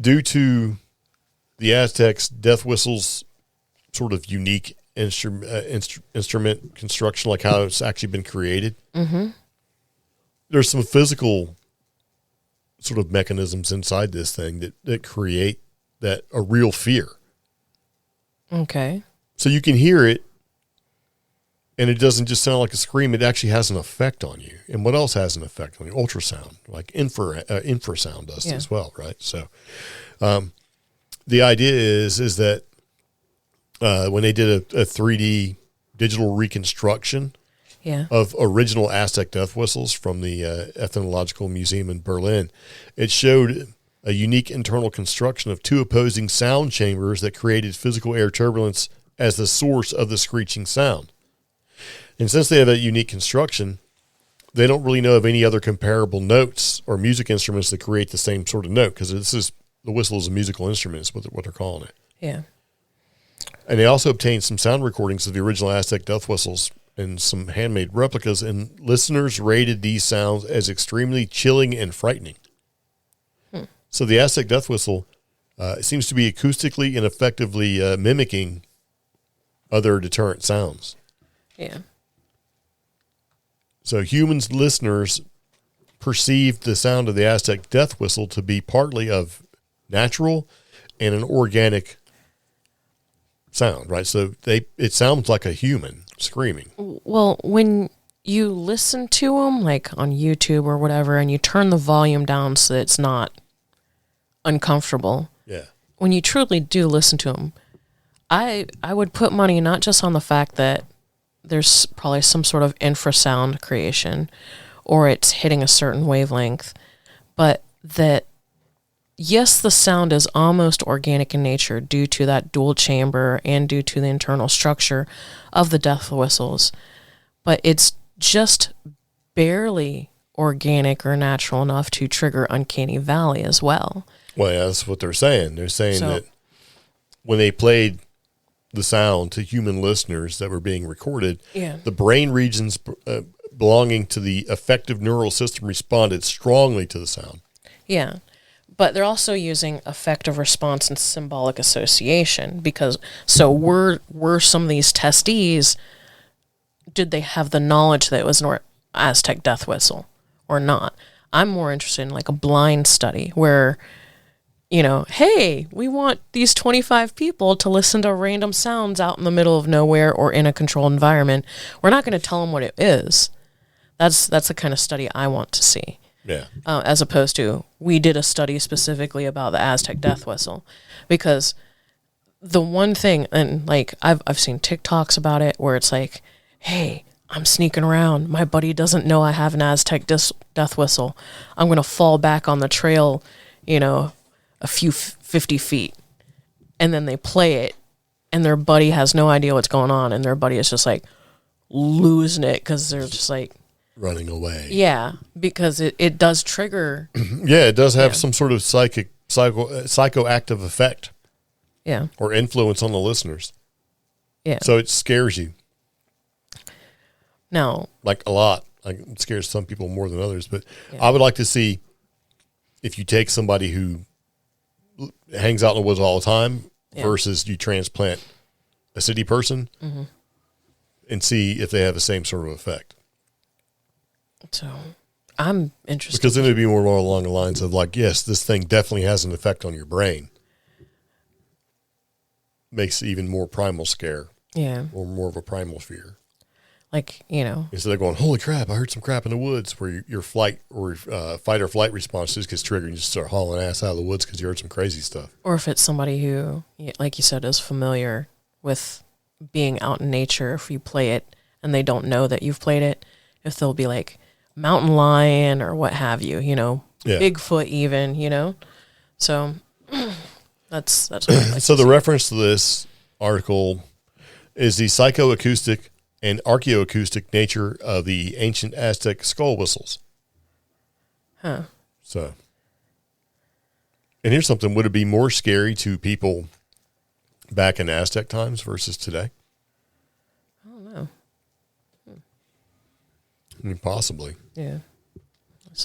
due to the Aztecs' death whistles' sort of unique instrument construction, like how it's actually been created, there's some physical sort of mechanisms inside this thing that create a real fear. Okay. So you can hear it, and it doesn't just sound like a scream. It actually has an effect on you. And what else has an effect on you? Ultrasound, like infrasound does as well, right? So the idea is that when they did a 3D digital reconstruction of original Aztec death whistles from the Ethnological Museum in Berlin, it showed a unique internal construction of two opposing sound chambers that created physical air turbulence as the source of the screeching sound. And since they have a unique construction, they don't really know of any other comparable notes or music instruments that create the same sort of note, because the whistle is a musical instrument, is what they're calling it. Yeah. And they also obtained some sound recordings of the original Aztec death whistles and some handmade replicas, and listeners rated these sounds as extremely chilling and frightening. So the Aztec death whistle seems to be acoustically and effectively mimicking other deterrent sounds. Yeah. So humans listeners perceived the sound of the Aztec death whistle to be partly of natural and an organic sound, right? So it sounds like a human screaming. Well, when you listen to them like on YouTube or whatever, and you turn the volume down so that it's not uncomfortable. Yeah. When you truly do listen to them, I would put money not just on the fact that there's probably some sort of infrasound creation or it's hitting a certain wavelength, but that yes, the sound is almost organic in nature due to that dual chamber and due to the internal structure of the death whistles, but it's just barely organic or natural enough to trigger uncanny valley as well. Well, yeah, that's what they're saying. They're saying that when they played the sound to human listeners that were being recorded, the brain regions belonging to the affective neural system responded strongly to the sound. Yeah. But they're also using affective response and symbolic association because so were some of these testees, did they have the knowledge that it was an Aztec death whistle or not? I'm more interested in like a blind study where, you know, hey, we want these 25 people to listen to random sounds out in the middle of nowhere or in a controlled environment. We're not going to tell them what it is. That's the kind of study I want to see. Yeah. As opposed to, we did a study specifically about the Aztec death whistle. Because the one thing, and like I've seen TikToks about it where it's like, hey, I'm sneaking around. My buddy doesn't know I have an Aztec death whistle. I'm going to fall back on the trail, you know, a few 50 feet. And then they play it, and their buddy has no idea what's going on, and their buddy is just like losing it because they're just like, running away. Yeah, because it does trigger. Yeah, it does have some sort of psychoactive effect. Yeah. Or influence on the listeners. Yeah. So it scares you. No. Like a lot. Like it scares some people more than others. But I would like to see if you take somebody who hangs out in the woods all the time versus you transplant a city person and see if they have the same sort of effect. So I'm interested. Because then it'd be more along the lines of like, yes, this thing definitely has an effect on your brain. Makes even more primal scare. Yeah. Or more of a primal fear. Like, you know. Instead of going, holy crap, I heard some crap in the woods, where your flight or fight or flight response just gets triggered and you just start hauling ass out of the woods because you heard some crazy stuff. Or if it's somebody who, like you said, is familiar with being out in nature, if you play it and they don't know that you've played it, if they'll be like mountain lion or what have you, you know, Bigfoot even, you know. So that's what I'd like so the reference to this article is the psychoacoustic and archaeoacoustic nature of the ancient Aztec skull whistles. Huh. So, and here's something: would it be more scary to people back in Aztec times versus today? I don't know. I mean, possibly. Yeah.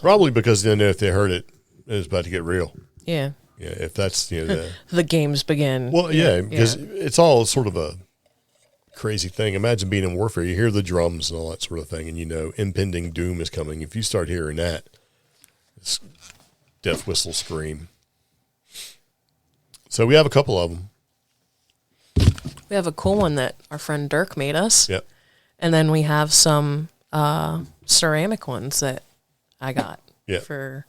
Probably because then if they heard it, it was about to get real. Yeah. Yeah, if that's, you know, the games begin. Well, yeah, because it's all sort of a crazy thing. Imagine being in warfare. You hear the drums and all that sort of thing, and you know impending doom is coming. If you start hearing that, it's death whistle scream. So we have a couple of them. We have a cool one that our friend Dirk made us. Yep. And then we have some ceramic ones that I got for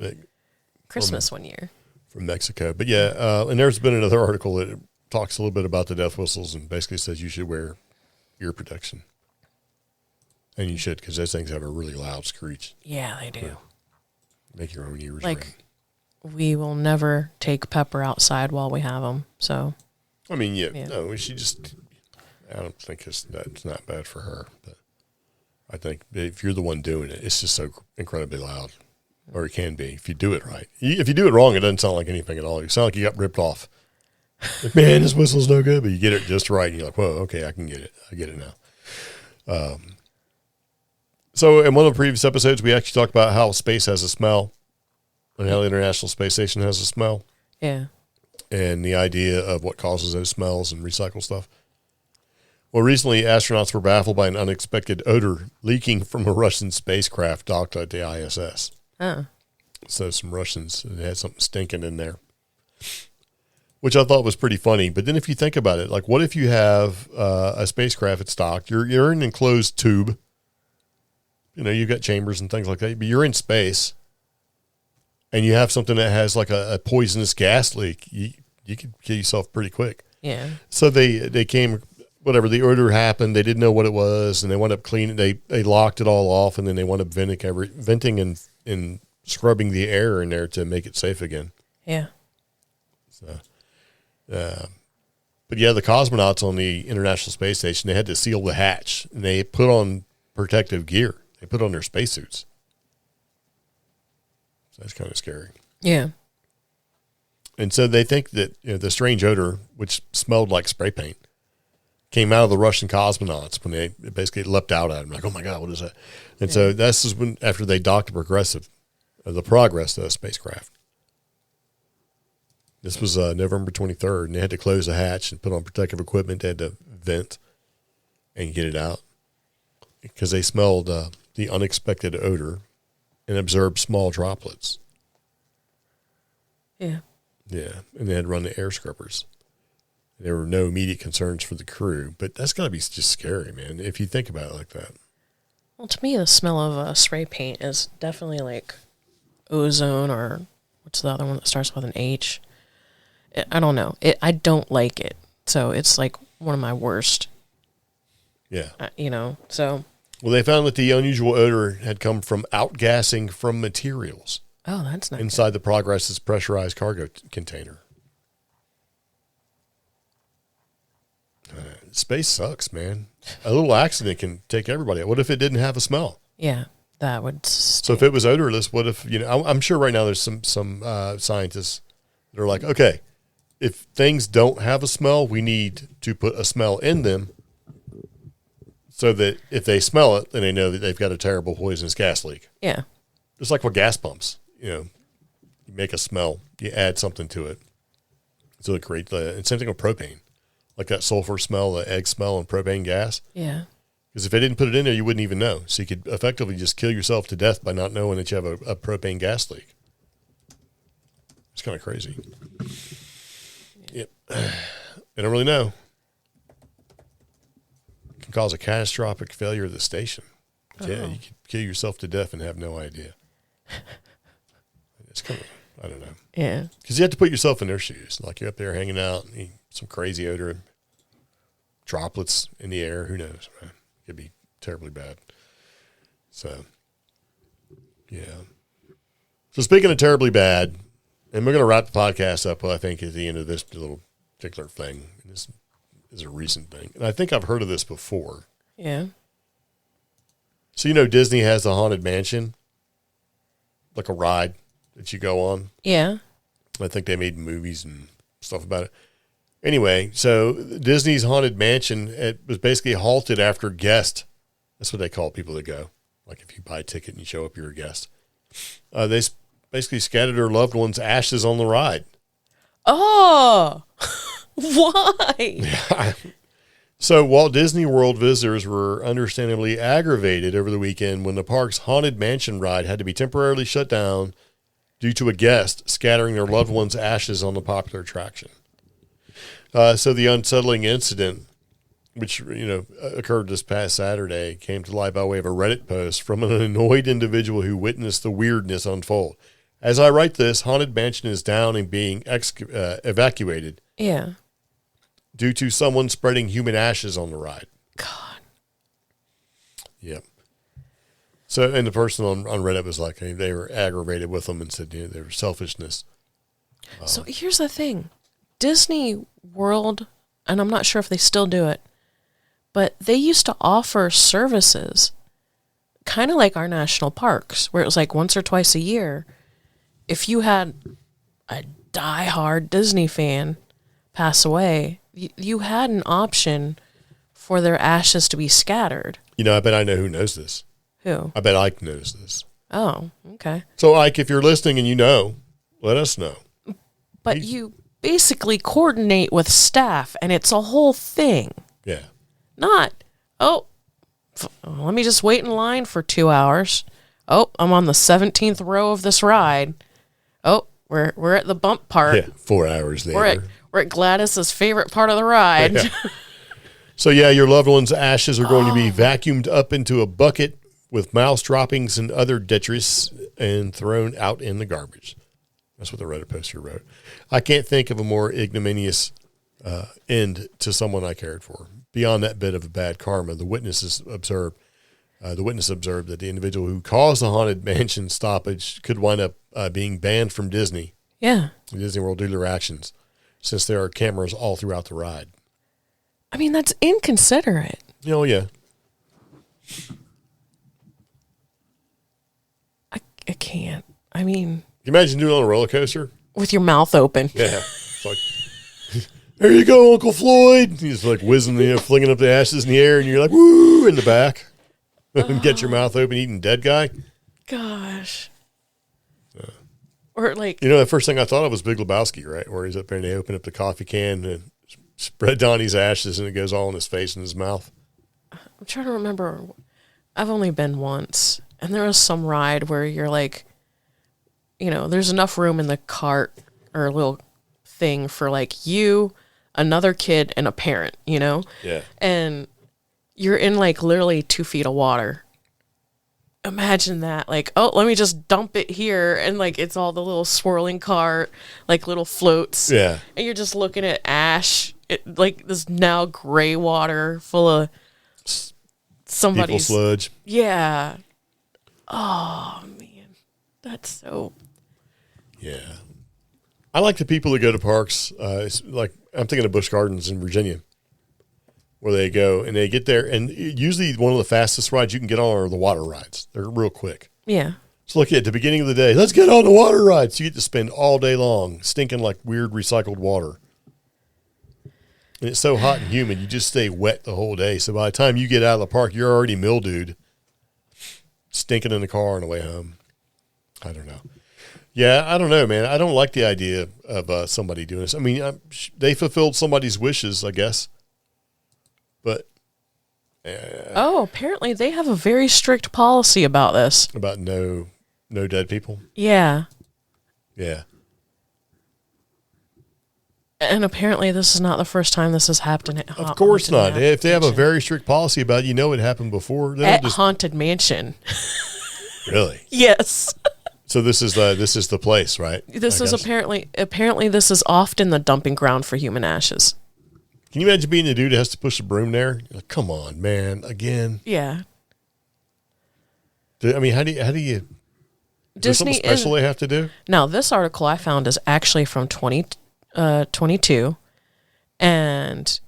Christmas one year. From Mexico. But yeah, and there's been another article that talks a little bit about the death whistles and basically says you should wear ear protection. And you should, because those things have a really loud screech. Yeah, they do. Make your own ears ring. We will never take Pepper outside while we have them. So, I mean, no, she just, I don't think that's not bad for her. But I think if you're the one doing it, it's just so incredibly loud. Or it can be, if you do it right. If you do it wrong, it doesn't sound like anything at all. You sound like you got ripped off. Like, man, this whistle's no good, but you get it just right, and you're like, whoa, okay, I can get it. I get it now. So in one of the previous episodes, we actually talked about how space has a smell and how the International Space Station has a smell. Yeah. And the idea of what causes those smells and recycle stuff. Well, recently, astronauts were baffled by an unexpected odor leaking from a Russian spacecraft docked at the ISS. Oh. So some Russians had something stinking in there, which I thought was pretty funny. But then if you think about it, like what if you have a spacecraft that's docked, you're in an enclosed tube, you've got chambers and things like that, but you're in space and you have something that has like a poisonous gas leak, you could kill yourself pretty quick. Yeah. So they came, whatever, the odor happened. They didn't know what it was, and they wound up cleaning. They locked it all off, and then they wound up venting and scrubbing the air in there to make it safe again. Yeah. So, but yeah, the cosmonauts on the International Space Station, they had to seal the hatch, and they put on protective gear. They put on their spacesuits. So that's kind of scary. Yeah. And so they think that the strange odor, which smelled like spray paint, came out of the Russian cosmonauts when they basically leapt out at them. Like, oh my God, what is that? And so this is when, after they docked the Progress, the spacecraft. This was November 23rd, and they had to close the hatch and put on protective equipment. They had to vent and get it out because they smelled the unexpected odor and observed small droplets. Yeah. Yeah, and they had to run the air scrubbers. There were no immediate concerns for the crew, but that's got to be just scary, man, if you think about it like that. Well, to me, the smell of spray paint is definitely like ozone, or what's the other one that starts with an H? I don't know. I don't like it. So it's like one of my worst. Yeah. So. Well, they found that the unusual odor had come from outgassing from materials. Oh, that's not inside the Progress's pressurized cargo container. Space sucks, man. A little accident can take everybody out. What if it didn't have a smell? Yeah, that would. So if it was odorless, what if, I'm sure right now there's some scientists that are like, okay, if things don't have a smell, we need to put a smell in them so that if they smell it, then they know that they've got a terrible poisonous gas leak. Yeah. Just like with gas pumps, you make a smell, you add something to it. So it creates and same thing with propane, like that sulfur smell, the egg smell, and propane gas. Yeah. Because if they didn't put it in there, you wouldn't even know. So you could effectively just kill yourself to death by not knowing that you have a propane gas leak. It's kind of crazy. Yep. I don't really know. It can cause a catastrophic failure of the station. Yeah, you could kill yourself to death and have no idea. It's kind of, I don't know. Yeah. Because you have to put yourself in their shoes. Like you're up there hanging out, and some crazy odor, droplets in the air. Who knows, man? It could be terribly bad. So, yeah. So speaking of terribly bad, and we're going to wrap the podcast up, I think, at the end of this little particular thing. This is a recent thing. And I think I've heard of this before. Yeah. So, Disney has the Haunted Mansion, like a ride that you go on. Yeah. I think they made movies and stuff about it. Anyway, so Disney's Haunted Mansion, it was basically halted after guests. That's what they call people that go. Like if you buy a ticket and you show up, you're a guest. They basically scattered their loved ones' ashes on the ride. Oh, why? Yeah. So Walt Disney World visitors were understandably aggravated over the weekend when the park's Haunted Mansion ride had to be temporarily shut down due to a guest scattering their loved one's ashes on the popular attraction. So the unsettling incident, which occurred this past Saturday, came to light by way of a Reddit post from an annoyed individual who witnessed the weirdness unfold. As I write this, Haunted Mansion is down and being evacuated. Yeah. Due to someone spreading human ashes on the ride. God. Yep. So, and the person on Reddit was like, they were aggravated with them and said, they were selfishness. So here's the thing. Disney World, and I'm not sure if they still do it, but they used to offer services kind of like our national parks, where it was like once or twice a year. If you had a diehard Disney fan pass away, you had an option for their ashes to be scattered. I bet I know who knows this. Who? I bet Ike knows this. Oh, okay. So, Ike, if you're listening and let us know. But you basically coordinate with staff, and it's a whole thing. Yeah. Not, let me just wait in line for 2 hours. Oh, I'm on the 17th row of this ride. Oh, we're at the bump part. Yeah, 4 hours later. We're at Gladys's favorite part of the ride. Yeah. So, your loved one's ashes are going to be vacuumed up into a bucket with mouse droppings and other detritus and thrown out in the garbage. That's what the Reddit poster wrote. I can't think of a more ignominious end to someone I cared for. Beyond that bit of bad karma, the witness observed that the individual who caused the haunted mansion stoppage could wind up being banned from Disney. Yeah. Disney World due to their actions, since there are cameras all throughout the ride. I mean, that's inconsiderate. Oh, yeah. I can't. I mean, Can you imagine doing it on a roller coaster? with your mouth open. Yeah. It's like, there you go, Uncle Floyd. He's like whizzing, flinging up the ashes in the air, and you're like, woo, in the back. And get your mouth open, eating dead guy. Gosh. Or like, The first thing I thought of was Big Lebowski, right? Where he's up there and they open up the coffee can and spread Donnie's ashes, and it goes all in his face and his mouth. I'm trying to remember. I've only been once, and there was some ride where you're like, there's enough room in the cart or little thing for like you, another kid, and a parent, Yeah. and you're in like literally 2 feet of water. Imagine that, like, oh, let me just dump it here, and like it's all the little swirling cart, like little floats. Yeah. And you're just looking at ash, like this now gray water full of somebody's People sludge. Yeah. Oh man, that's so. Yeah. I like the people that go to parks. It's like I'm thinking of Busch Gardens in Virginia, where they go and they get there, and usually one of the fastest rides you can get on are the water rides. They're real quick. Yeah. So look at the beginning of the day. Let's get on the water rides. You get to spend all day long stinking like weird recycled water. And it's so hot and humid, you just stay wet the whole day. So by the time you get out of the park, you're already mildewed, stinking in the car on the way home. I don't know. Yeah, I don't know, man. I don't like the idea of somebody doing this. I mean, they fulfilled somebody's wishes, I guess. But apparently they have a very strict policy about this. about no dead people. Yeah. Yeah. And apparently this is not the first time this has happened. Of course not. If they have a very strict policy about it, it happened before. They At don't just Haunted Mansion. really. Yes. So this is the place, right? This I is guess. apparently this is often the dumping ground for human ashes. Can you imagine being the dude that has to push the broom there? You're like, come on, man, again. Yeah. I mean, how do you? Is there something special they have to do? Now, this article I found is actually from 2022, and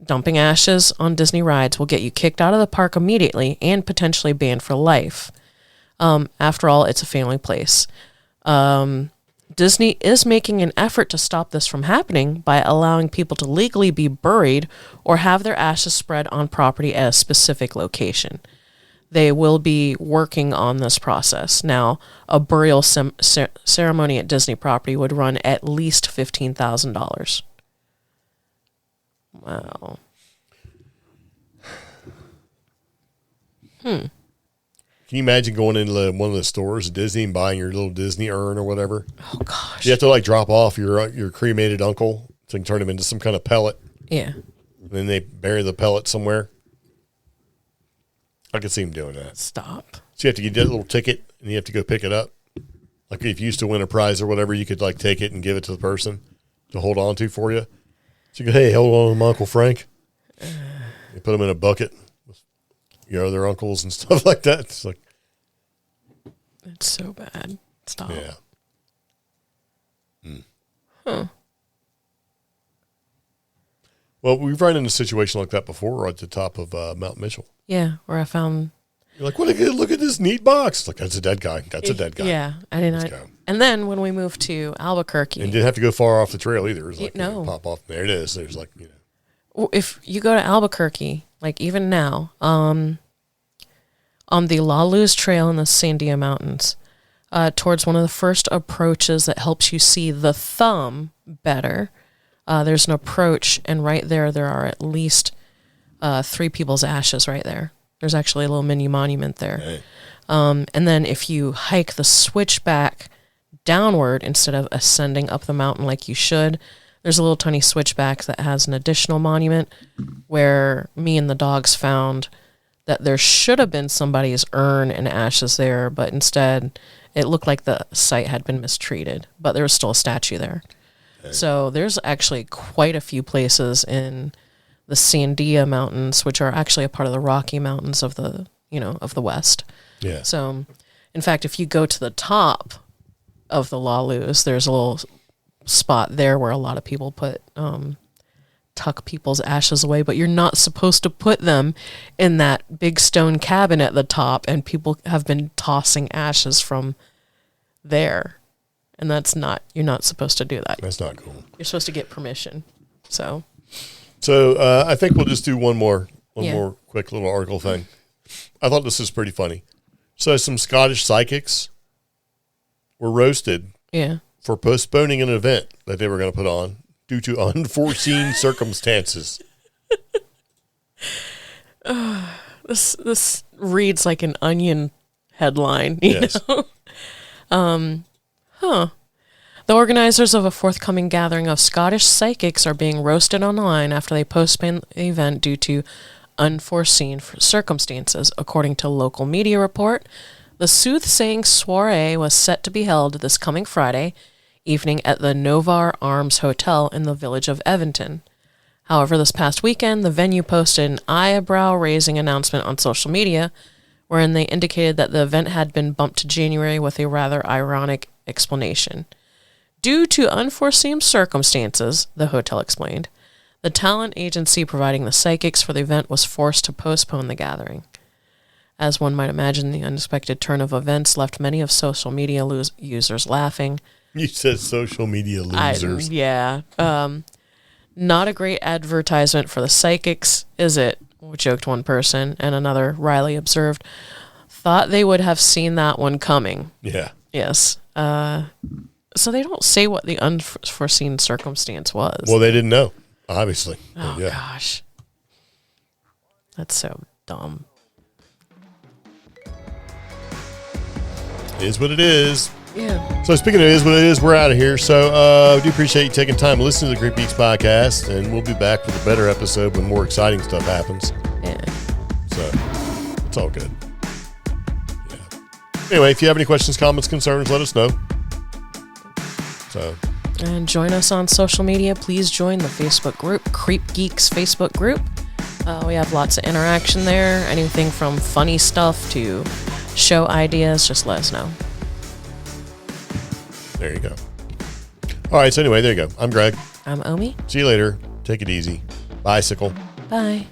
dumping ashes on Disney rides will get you kicked out of the park immediately and potentially banned for life. After all, it's a family place. Disney is making an effort to stop this from happening by allowing people to legally be buried or have their ashes spread on property at a specific location. They will be working on this process. Now, a burial ceremony at Disney property would run at least $15,000. Wow. Can you imagine going into one of the stores at Disney and buying your little Disney urn or whatever? Oh, gosh. You have to drop off your cremated uncle so you can turn him into some kind of pellet. Yeah. And then they bury the pellet somewhere. I could see him doing that. Stop. So you have to get that little ticket and you have to go pick it up. Like if you used to win a prize or whatever, you could take it and give it to the person to hold on to for you. So you go, hey, hold on to my Uncle Frank. You put them in a bucket with your other uncles and stuff like that. It's like, It's so bad. Stop. yeah. Huh. Well, we've run into a situation like that before at the top of Mount Mitchell. Yeah, where I found. You're like, look at this neat box. It's like, that's a dead guy. That's a dead guy. Yeah, I didn't. Let's go. And then when we moved to Albuquerque, And didn't have to go far off the trail either. It was like, No. pop off. There it is. There's if you go to Albuquerque, like even now, on the La Luz Trail in the Sandia Mountains, towards one of the first approaches that helps you see the thumb better, there's an approach, and right there are at least 3 people's ashes right there. There's actually a little mini monument there. Right. And then if you hike the switchback downward instead of ascending up the mountain like you should, there's a little tiny switchback that has an additional monument where me and the dogs found that there should have been somebody's urn and ashes there, but instead it looked like the site had been mistreated, but there was still a statue there. Okay. So there's actually quite a few places in the Sandia Mountains, which are actually a part of the Rocky Mountains of the, of the West. Yeah. So, in fact, if you go to the top of the La Luz, there's a little spot there where a lot of people tuck people's ashes away, but you're not supposed to put them in that big stone cabin at the top, and people have been tossing ashes from there. And you're not supposed to do that. That's not cool. You're supposed to get permission. So I think we'll just do one more quick little article thing. I thought this was pretty funny. So some Scottish psychics were roasted for postponing an event that they were going to put on due to unforeseen circumstances. This reads like an Onion headline. You know? The organizers of a forthcoming gathering of Scottish psychics are being roasted online after they postponed the event due to unforeseen circumstances. According to local media report, the soothsaying soiree was set to be held this coming Friday evening at the Novar Arms Hotel in the village of Eventon. However, this past weekend, the venue posted an eyebrow-raising announcement on social media wherein they indicated that the event had been bumped to January with a rather ironic explanation. Due to unforeseen circumstances, the hotel explained, the talent agency providing the psychics for the event was forced to postpone the gathering. As one might imagine, the unexpected turn of events left many of social media users laughing. You said social media losers. Not a great advertisement for the psychics, is it? Joked one person, and another, Riley, observed, thought they would have seen that one coming. Yeah. Yes. So they don't say what the unforeseen circumstance was. Well, they didn't know, obviously. Oh, gosh. That's so dumb. It is what it is. Yeah. So speaking of it is what it is, we're out of here. So we do appreciate you taking time to listen to the CreepGeeks Podcast, and we'll be back with a better episode when more exciting stuff happens. Yeah. So it's all good. Yeah. Anyway, if you have any questions, comments, concerns, let us know. So. And join us on social media. Please join the Facebook group, CreepGeeks Facebook group. We have lots of interaction there. Anything from funny stuff to show ideas, just let us know. There you go. All right, so anyway, there you go. I'm Greg. I'm Omi. See you later. Take it easy. Bicycle. Bye.